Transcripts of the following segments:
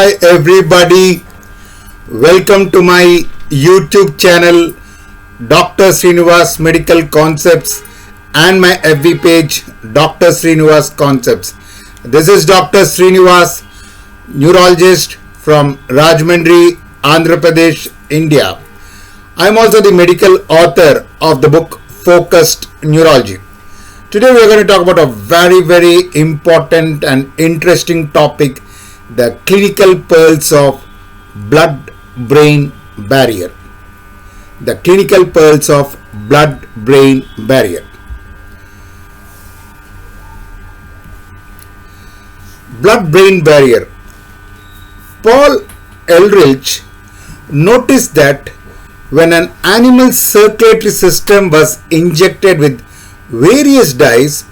Hi everybody, welcome to my YouTube channel Dr.Sreenivas Medical Concepts and my FB page Dr.Sreenivas Concepts. This is Dr. Sreenivas, neurologist from Rajahmundry, Andhra Pradesh, India. I am also the medical author of the book Focused Neurology. Today we are going to talk about a very important and interesting topic, the clinical pearls of blood-brain barrier. The clinical pearls of blood-brain barrier. Blood-brain barrier. Paul Ehrlich noticed that when an animal's circulatory system was injected with various dyes,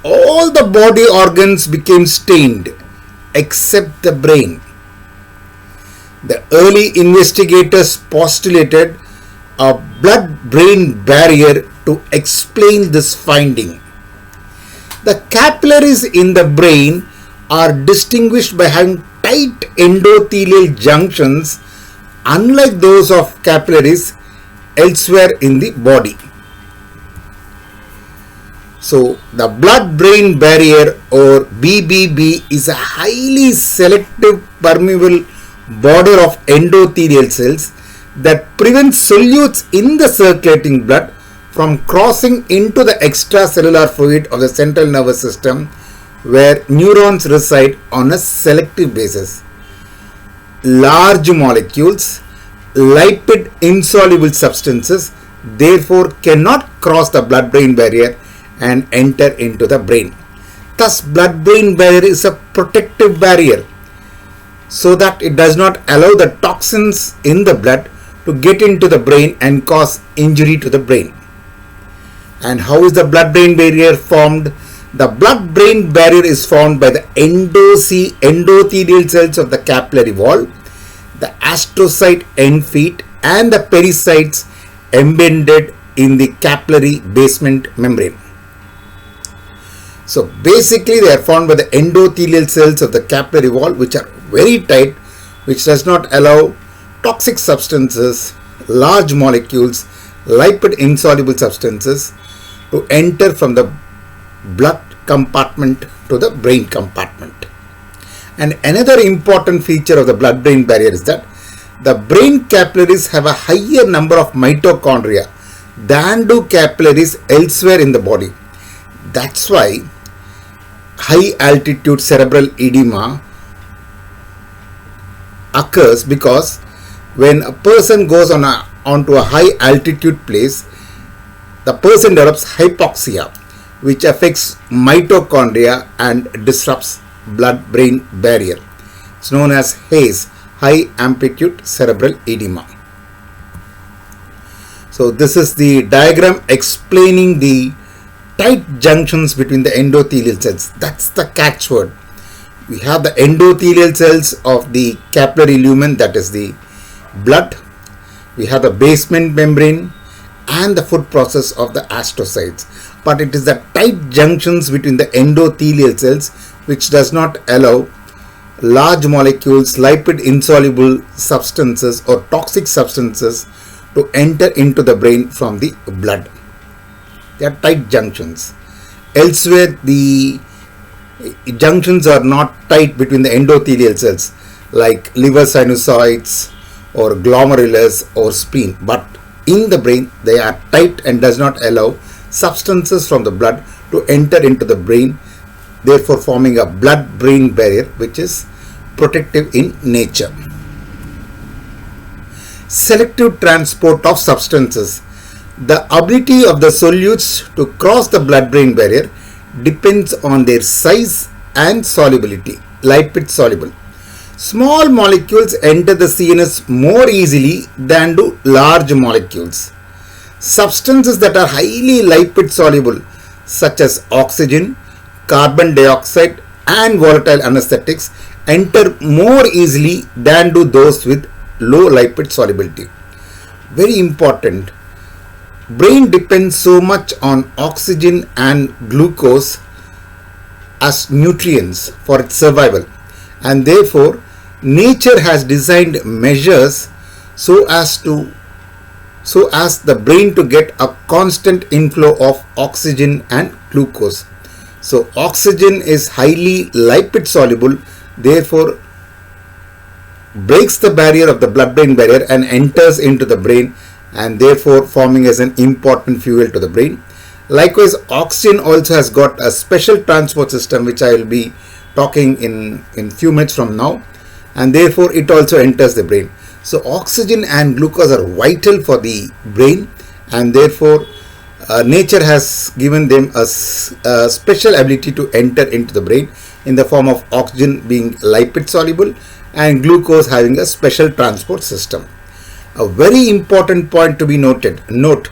all the body organs became stained except the brain. The early investigators postulated a blood-brain barrier to explain this finding. The capillaries in the brain are distinguished by having tight endothelial junctions, unlike those of capillaries elsewhere in the body. So, the blood-brain barrier or BBB is a highly selective permeable border of endothelial cells that prevents solutes in the circulating blood from crossing into the extracellular fluid of the central nervous system, where neurons reside on a selective basis. Large molecules, lipid insoluble substances, therefore cannot cross the blood-brain barrier and enter into the brain. Thus, blood-brain barrier is a protective barrier so that it does not allow the toxins in the blood to get into the brain and cause injury to the brain. And how is the blood-brain barrier formed? The blood-brain barrier is formed by the endothelial cells of the capillary wall, the astrocyte end feet, and the pericytes embedded in the capillary basement membrane. So basically they are formed by the endothelial cells of the capillary wall, which are very tight, which does not allow toxic substances, large molecules, lipid insoluble substances to enter from the blood compartment to the brain compartment. And another important feature of the blood-brain barrier is that the brain capillaries have a higher number of mitochondria than do capillaries elsewhere in the body. That's why high altitude cerebral edema occurs, because when a person goes onto a high altitude place, the person develops hypoxia, which affects mitochondria and disrupts blood-brain barrier. It's known as HACE, high amplitude cerebral edema. So this is the diagram explaining the tight junctions between the endothelial cells. That's the catchword. We have the endothelial cells of the capillary lumen, that is the blood. We have the basement membrane and the foot process of the astrocytes. But it is the tight junctions between the endothelial cells which does not allow large molecules, lipid insoluble substances or toxic substances to enter into the brain from the blood. They are tight junctions. Elsewhere, the junctions are not tight between the endothelial cells, like liver sinusoids or glomerulus or spleen. But in the brain, they are tight and does not allow substances from the blood to enter into the brain, therefore forming a blood-brain barrier which is protective in nature. Selective transport of substances. The ability of the solutes to cross the blood-brain barrier depends on their size and solubility, lipid soluble. Small molecules enter the CNS more easily than do large molecules. Substances that are highly lipid soluble, such as oxygen, carbon dioxide, and volatile anesthetics, enter more easily than do those with low lipid solubility. Very important. Brain depends so much on oxygen and glucose as nutrients for its survival, and therefore nature has designed measures so as the brain to get a constant inflow of oxygen and glucose. So oxygen is highly lipid soluble, therefore breaks the barrier of the blood-brain barrier and enters into the brain, and therefore forming as an important fuel to the brain. Likewise, oxygen also has got a special transport system which I will be talking in few minutes from now, and therefore it also enters the brain. So oxygen and glucose are vital for the brain, and therefore nature has given them a special ability to enter into the brain in the form of oxygen being lipid soluble and glucose having a special transport system. A very important point to be note,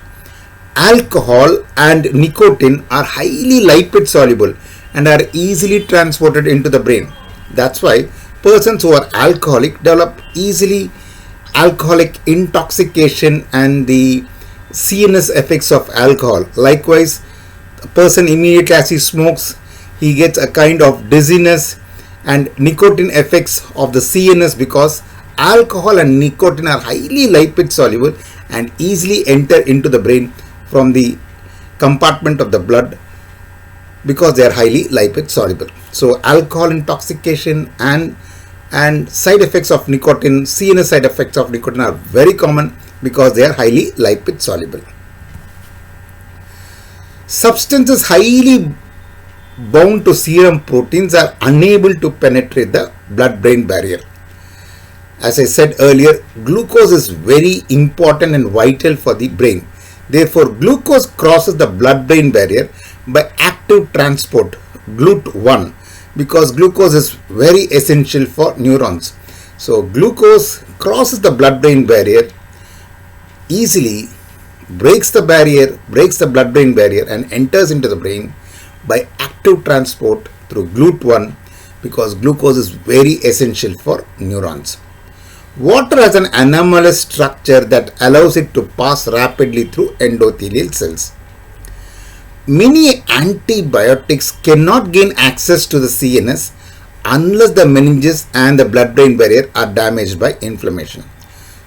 alcohol and nicotine are highly lipid soluble and are easily transported into the brain. That's why persons who are alcoholic develop easily alcoholic intoxication and the CNS effects of alcohol. Likewise, a person immediately as he smokes, he gets a kind of dizziness and nicotine effects of the CNS, because alcohol and nicotine are highly lipid soluble and easily enter into the brain from the compartment of the blood because they are highly lipid soluble. So alcohol intoxication and side effects of nicotine, CNS side effects of nicotine are very common because they are highly lipid soluble. Substances highly bound to serum proteins are unable to penetrate the blood-brain barrier. As I said earlier, glucose is very important and vital for the brain. Therefore, glucose crosses the blood-brain barrier by active transport, GLUT1, because glucose is very essential for neurons. So glucose crosses the blood-brain barrier easily, breaks the blood-brain barrier and enters into the brain by active transport through GLUT1, because glucose is very essential for neurons. Water has an anomalous structure that allows it to pass rapidly through endothelial cells. Many antibiotics cannot gain access to the CNS unless the meninges and the blood-brain barrier are damaged by inflammation.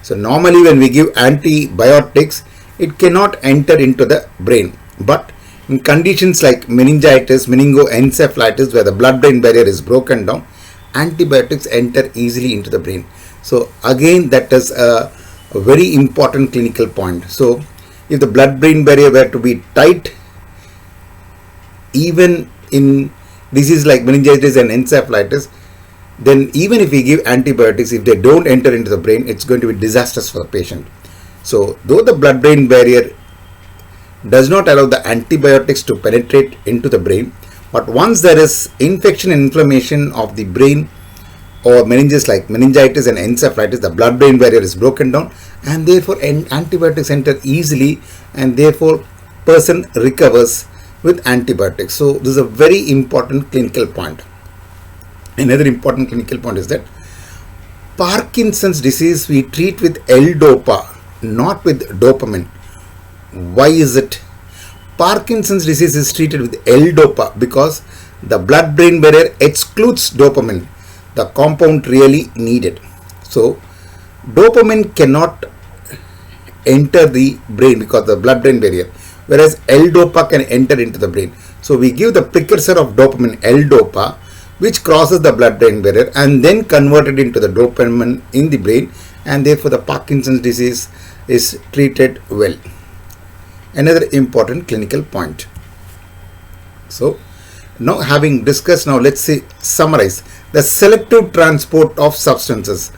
So normally when we give antibiotics, it cannot enter into the brain. But in conditions like meningitis, meningoencephalitis, where the blood-brain barrier is broken down, antibiotics enter easily into the brain. So again, that is a very important clinical point. So if the blood-brain barrier were to be tight, even in diseases like meningitis and encephalitis, then even if we give antibiotics, if they don't enter into the brain, it's going to be disastrous for the patient. So though the blood-brain barrier does not allow the antibiotics to penetrate into the brain, but once there is infection and inflammation of the brain or meninges like meningitis and encephalitis, the blood-brain barrier is broken down and therefore antibiotics enter easily, and therefore person recovers with antibiotics. So this is a very important clinical point. Another important clinical point is that Parkinson's disease we treat with L-DOPA, not with dopamine. Why is it? Parkinson's disease is treated with L-DOPA because the blood-brain barrier excludes dopamine, the compound really needed. So dopamine cannot enter the brain because of the blood-brain barrier, whereas L-DOPA can enter into the brain. So we give the precursor of dopamine, L-DOPA, which crosses the blood-brain barrier and then converted into the dopamine in the brain, and therefore the Parkinson's disease is treated well. Another important clinical point. So now having discussed, now let's summarize the selective transport of substances.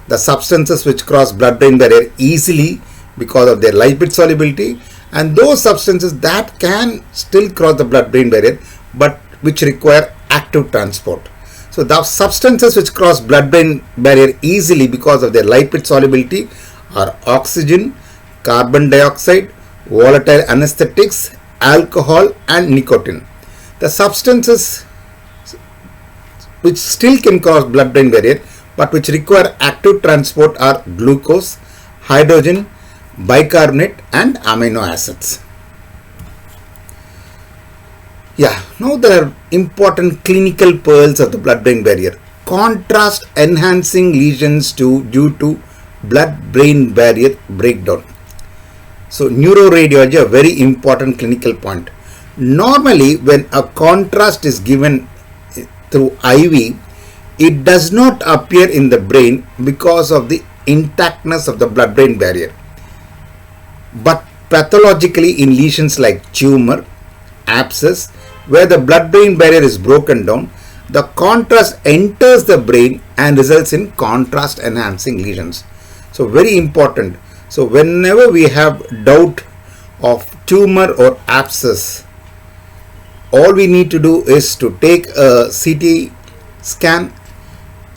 The substances which cross blood-brain barrier easily because of their lipid solubility, and those substances that can still cross the blood-brain barrier but which require active transport. So the substances which cross blood-brain barrier easily because of their lipid solubility are oxygen, carbon dioxide, volatile anesthetics, alcohol and nicotine. The substances which still can cross blood-brain barrier but which require active transport are glucose, hydrogen, bicarbonate and amino acids. Yeah, now there are important clinical pearls of the blood-brain barrier. contrast enhancing lesions due to blood-brain barrier breakdown. So neuroradiology, a very important clinical point. Normally when a contrast is given through IV, it does not appear in the brain because of the intactness of the blood-brain barrier. But pathologically in lesions like tumor, abscess, where the blood-brain barrier is broken down, the contrast enters the brain and results in contrast enhancing lesions. So very important. So whenever we have doubt of tumor or abscess, all we need to do is to take a CT scan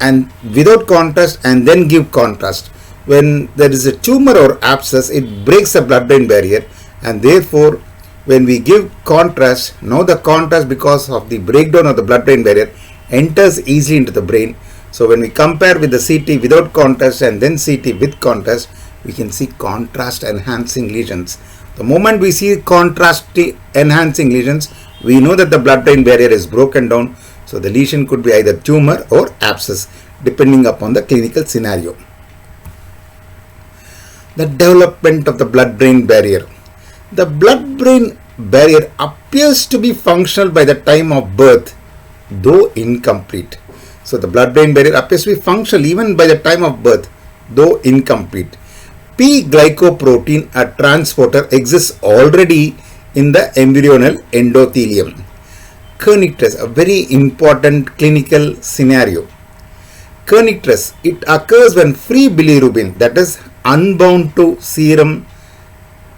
and without contrast and then give contrast. When there is a tumor or abscess, it breaks the blood-brain barrier, and therefore when we give contrast, now the contrast, because of the breakdown of the blood-brain barrier, enters easily into the brain. So when we compare with the CT without contrast and then CT with contrast, we can see contrast enhancing lesions. The moment we see contrast enhancing lesions, we know that the blood-brain barrier is broken down. So the lesion could be either tumor or abscess, depending upon the clinical scenario. The development of the blood-brain barrier. The blood-brain barrier appears to be functional by the time of birth, though incomplete. So the blood-brain barrier appears to be functional even by the time of birth, though incomplete. P-glycoprotein, a transporter, exists already in the embryonal endothelium. Kernicterus, a very important clinical scenario. Kernicterus, it occurs when free bilirubin, that is unbound to serum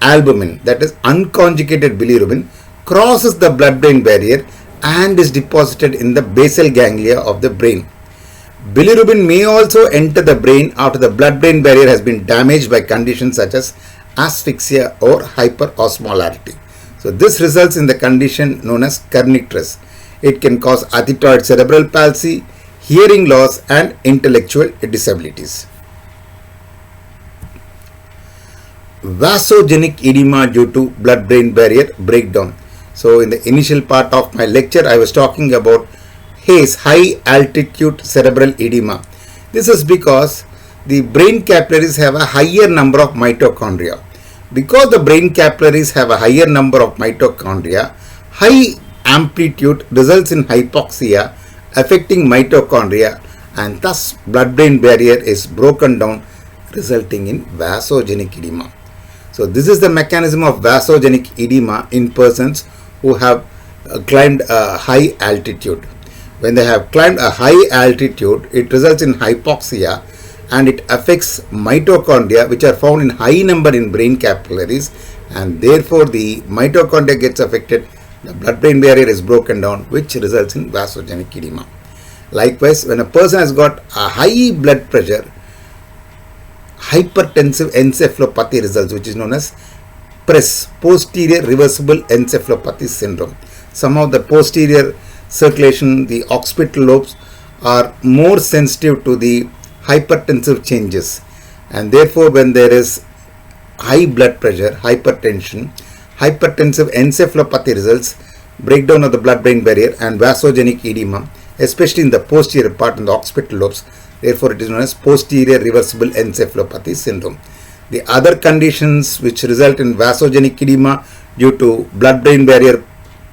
albumin, that is unconjugated bilirubin, crosses the blood-brain barrier and is deposited in the basal ganglia of the brain. Bilirubin may also enter the brain after the blood-brain barrier has been damaged by conditions such as asphyxia or hyperosmolarity. So this results in the condition known as kernicterus. It can cause athetoid cerebral palsy, hearing loss and intellectual disabilities. Vasogenic edema due to blood-brain barrier breakdown. So in the initial part of my lecture, I was talking about HACE, high altitude cerebral edema. This is because the brain capillaries have a higher number of mitochondria. Because the brain capillaries have a higher number of mitochondria, high amplitude results in hypoxia affecting mitochondria, and thus blood-brain barrier is broken down, resulting in vasogenic edema. So this is the mechanism of vasogenic edema in persons who have climbed a high altitude. When they have climbed a high altitude, it results in hypoxia and it affects mitochondria, which are found in high number in brain capillaries, and therefore the mitochondria gets affected, the blood-brain barrier is broken down, which results in vasogenic edema. Likewise, when a person has got a high blood pressure, hypertensive encephalopathy results, which is known as PRES, posterior reversible encephalopathy syndrome. Some of the posterior circulation, the occipital lobes, are more sensitive to the hypertensive changes, and therefore when there is high blood pressure, hypertension, hypertensive encephalopathy results, breakdown of the blood-brain barrier and vasogenic edema, especially in the posterior part in the occipital lobes. Therefore it is known as posterior reversible encephalopathy syndrome. The other conditions which result in vasogenic edema due to blood-brain barrier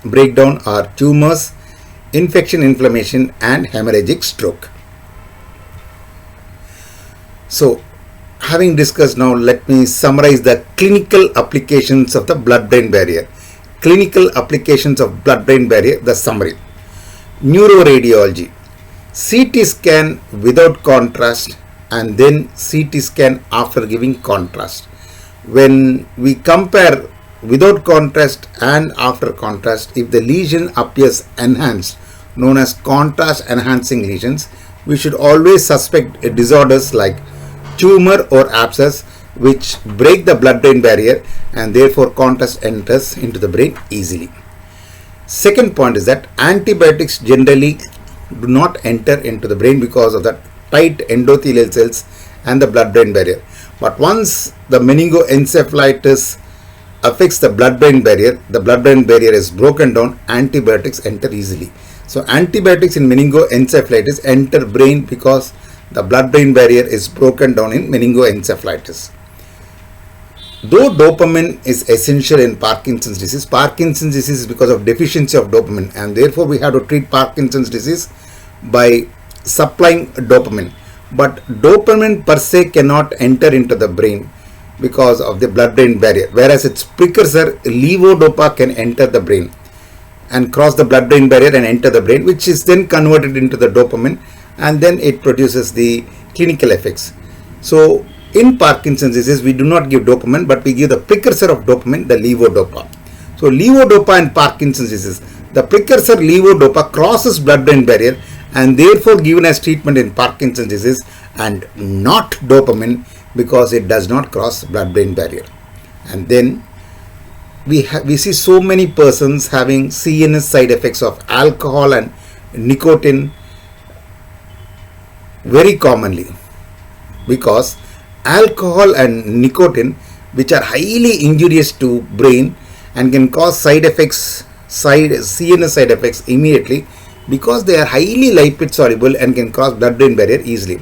breakdown are tumors, infection, inflammation and hemorrhagic stroke. So having discussed, now let me summarize the clinical applications of the blood-brain barrier. Clinical applications of blood-brain barrier, the summary. Neuroradiology, CT scan without contrast and then CT scan after giving contrast. When we compare without contrast and after contrast, if the lesion appears enhanced, known as contrast enhancing lesions, we should always suspect disorders like tumor or abscess which break the blood-brain barrier, and therefore contrast enters into the brain easily. Second point is that antibiotics generally do not enter into the brain because of the tight endothelial cells and the blood-brain barrier. But once the meningoencephalitis affects the blood-brain barrier, the blood-brain barrier is broken down, antibiotics enter easily. So antibiotics in meningoencephalitis enter brain because the blood-brain barrier is broken down in meningoencephalitis. Though dopamine is essential in Parkinson's disease is because of deficiency of dopamine, and therefore we have to treat Parkinson's disease by supplying dopamine. But dopamine per se cannot enter into the brain because of the blood-brain barrier, whereas its precursor levodopa can enter the brain and cross the blood-brain barrier and enter the brain, which is then converted into the dopamine, and then it produces the clinical effects. So in Parkinson's disease, we do not give dopamine, but we give the precursor of dopamine, the levodopa. So levodopa in Parkinson's disease, the precursor levodopa crosses blood-brain barrier and therefore given as treatment in Parkinson's disease, and not dopamine because it does not cross blood-brain barrier. And then we see so many persons having CNS side effects of alcohol and nicotine very commonly, because alcohol and nicotine, which are highly injurious to brain and can cause CNS side effects immediately, because they are highly lipid soluble and can cross blood-brain barrier easily.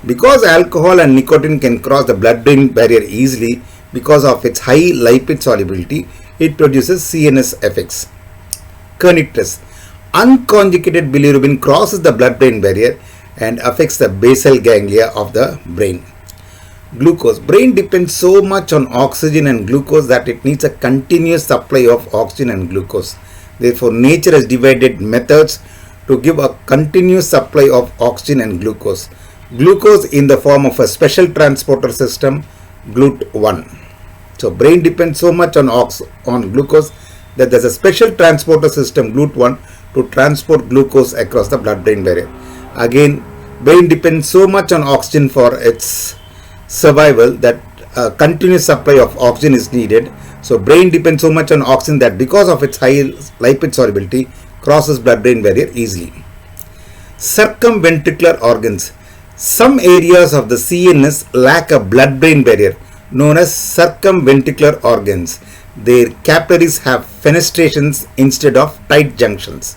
Because alcohol and nicotine can cross the blood-brain barrier easily because of its high lipid solubility, it produces CNS effects. Kernicterus. Unconjugated bilirubin crosses the blood-brain barrier and affects the basal ganglia of the brain. Glucose. Brain depends so much on oxygen and glucose that it needs a continuous supply of oxygen and glucose. Therefore, nature has divided methods to give a continuous supply of oxygen and glucose. Glucose in the form of a special transporter system, GLUT1. So brain depends so much on glucose that there's a special transporter system, GLUT1, to transport glucose across the blood-brain barrier. Again, brain depends so much on oxygen for its survival that a continuous supply of oxygen is needed. So brain depends so much on oxygen that because of its high lipid solubility crosses blood-brain barrier easily. Circumventricular organs. Some areas of the CNS lack a blood-brain barrier known as circumventricular organs. Their capillaries have fenestrations instead of tight junctions.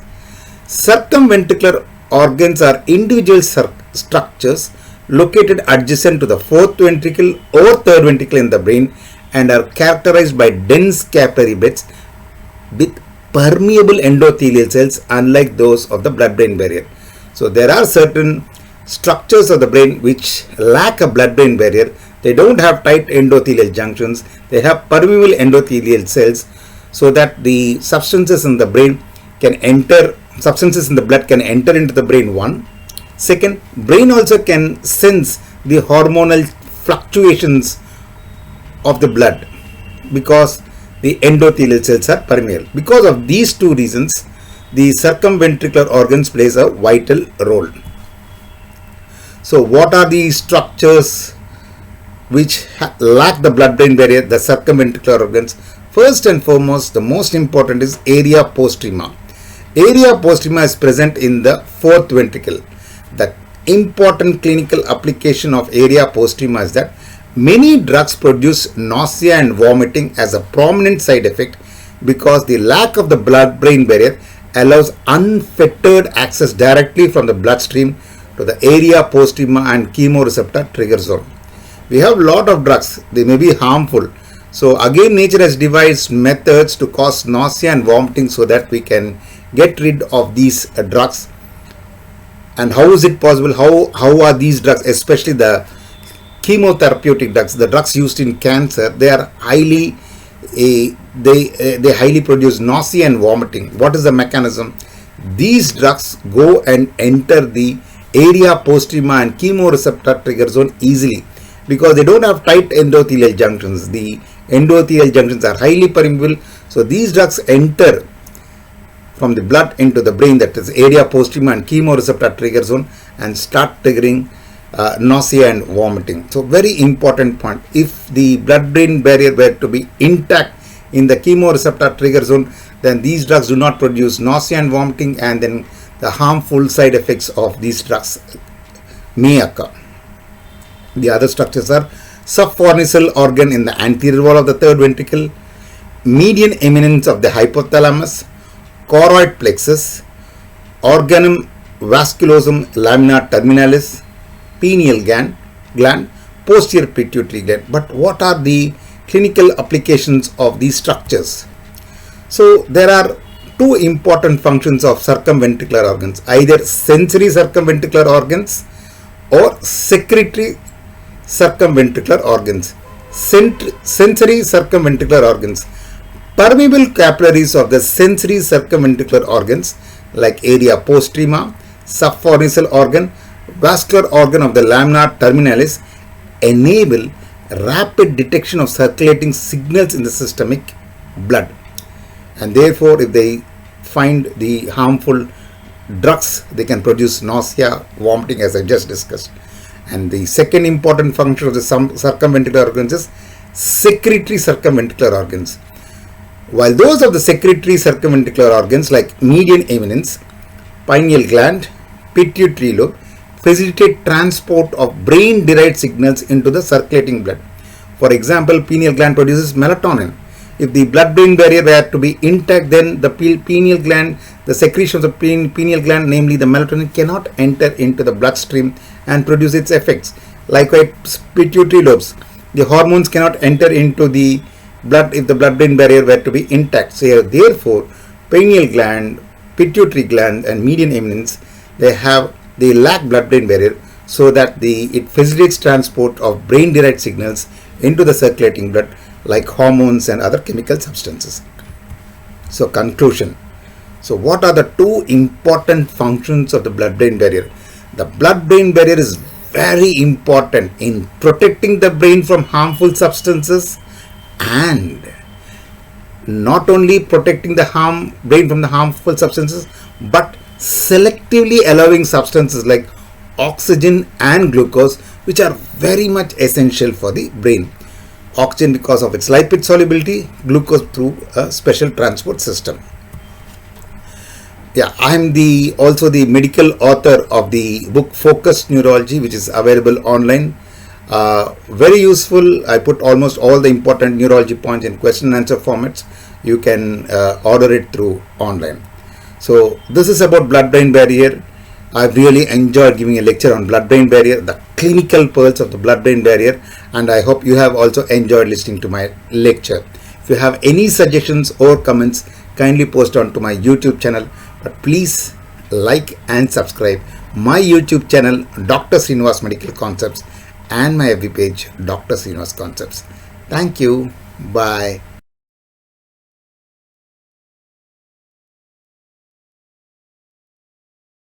Circumventricular organs are individual structures located adjacent to the fourth ventricle or third ventricle in the brain and are characterized by dense capillary beds with permeable endothelial cells, unlike those of the blood-brain barrier. So there are certain structures of the brain which lack a blood-brain barrier. They don't have tight endothelial junctions. They have permeable endothelial cells, so that the substances in the brain can enter, substances in the blood can enter into the brain. One. Second, brain also can sense the hormonal fluctuations of the blood because the endothelial cells are permeable. Because of these two reasons, the circumventricular organs plays a vital role. So what are the structures which lack the blood-brain barrier, the circumventricular organs? First and foremost, the most important is area postrema. Area postrema is present in the fourth ventricle. The important clinical application of area postrema is that many drugs produce nausea and vomiting as a prominent side effect because the lack of the blood-brain barrier allows unfettered access directly from the bloodstream to the area postrema and chemoreceptor trigger zone. We have a lot of drugs, they may be harmful. So again, nature has devised methods to cause nausea and vomiting so that we can get rid of these drugs. And how is it possible? How are these drugs, especially the chemotherapeutic drugs, the drugs used in cancer, they are highly they highly produce nausea and vomiting. What is the mechanism? These drugs go and enter the area postrema and chemoreceptor trigger zone easily because they don't have tight endothelial junctions. The endothelial junctions are highly permeable. So these drugs enter from the blood into the brain, that is area postrema and chemoreceptor trigger zone, and start triggering nausea and vomiting. So very important point. If the blood-brain barrier were to be intact in the chemoreceptor trigger zone, then these drugs do not produce nausea and vomiting, and then the harmful side effects of these drugs may occur. The other structures are subfornical organ in the anterior wall of the third ventricle, median eminence of the hypothalamus, choroid plexus, organum vasculosum lamina terminalis, pineal gland, posterior pituitary gland. But what are the clinical applications of these structures? So there are two important functions of circumventricular organs, either sensory circumventricular organs or secretory circumventricular organs. Sensory circumventricular organs. Permeable capillaries of the sensory circumventricular organs like area postrema, subpharyngeal organ, vascular organ of the lamina terminalis enable rapid detection of circulating signals in the systemic blood. And therefore, if they find the harmful drugs, they can produce nausea, vomiting, as I just discussed. And the second important function of the circumventricular organs is secretory circumventricular organs. While those of the secretory circumventricular organs like median eminence, pineal gland, pituitary lobe facilitate transport of brain-derived signals into the circulating blood. For example, pineal gland produces melatonin. If the blood-brain barrier were to be intact, then the pineal gland, the secretion of the pineal gland, namely the melatonin, cannot enter into the bloodstream and produce its effects. Likewise, pituitary lobes, the hormones cannot enter into the blood if the blood-brain barrier were to be intact. So, therefore, pineal gland, pituitary gland, and median eminence, they lack blood-brain barrier, so that it facilitates transport of brain-derived signals into the circulating blood, like hormones and other chemical substances. So, conclusion. So, what are the two important functions of the blood-brain barrier? The blood-brain barrier is very important in protecting the brain from harmful substances, and not only protecting the brain from the harmful substances, but selectively allowing substances like oxygen and glucose, which are very much essential for the brain. Oxygen because of its lipid solubility, glucose through a special transport system. Yeah, I am also the medical author of the book Focused Neurology, which is available online. Very useful. I put almost all the important neurology points in question and answer formats. You can order it through online. So this is about blood-brain barrier. I've really enjoyed giving a lecture on blood-brain barrier, the clinical pearls of the blood-brain barrier, and I hope you have also enjoyed listening to my lecture. If you have any suggestions or comments, kindly post onto my YouTube channel. But please like and subscribe my YouTube channel, Dr. Sreenivas Medical Concepts, and my FB page, Dr. Sreenivas Concepts. Thank you. Bye.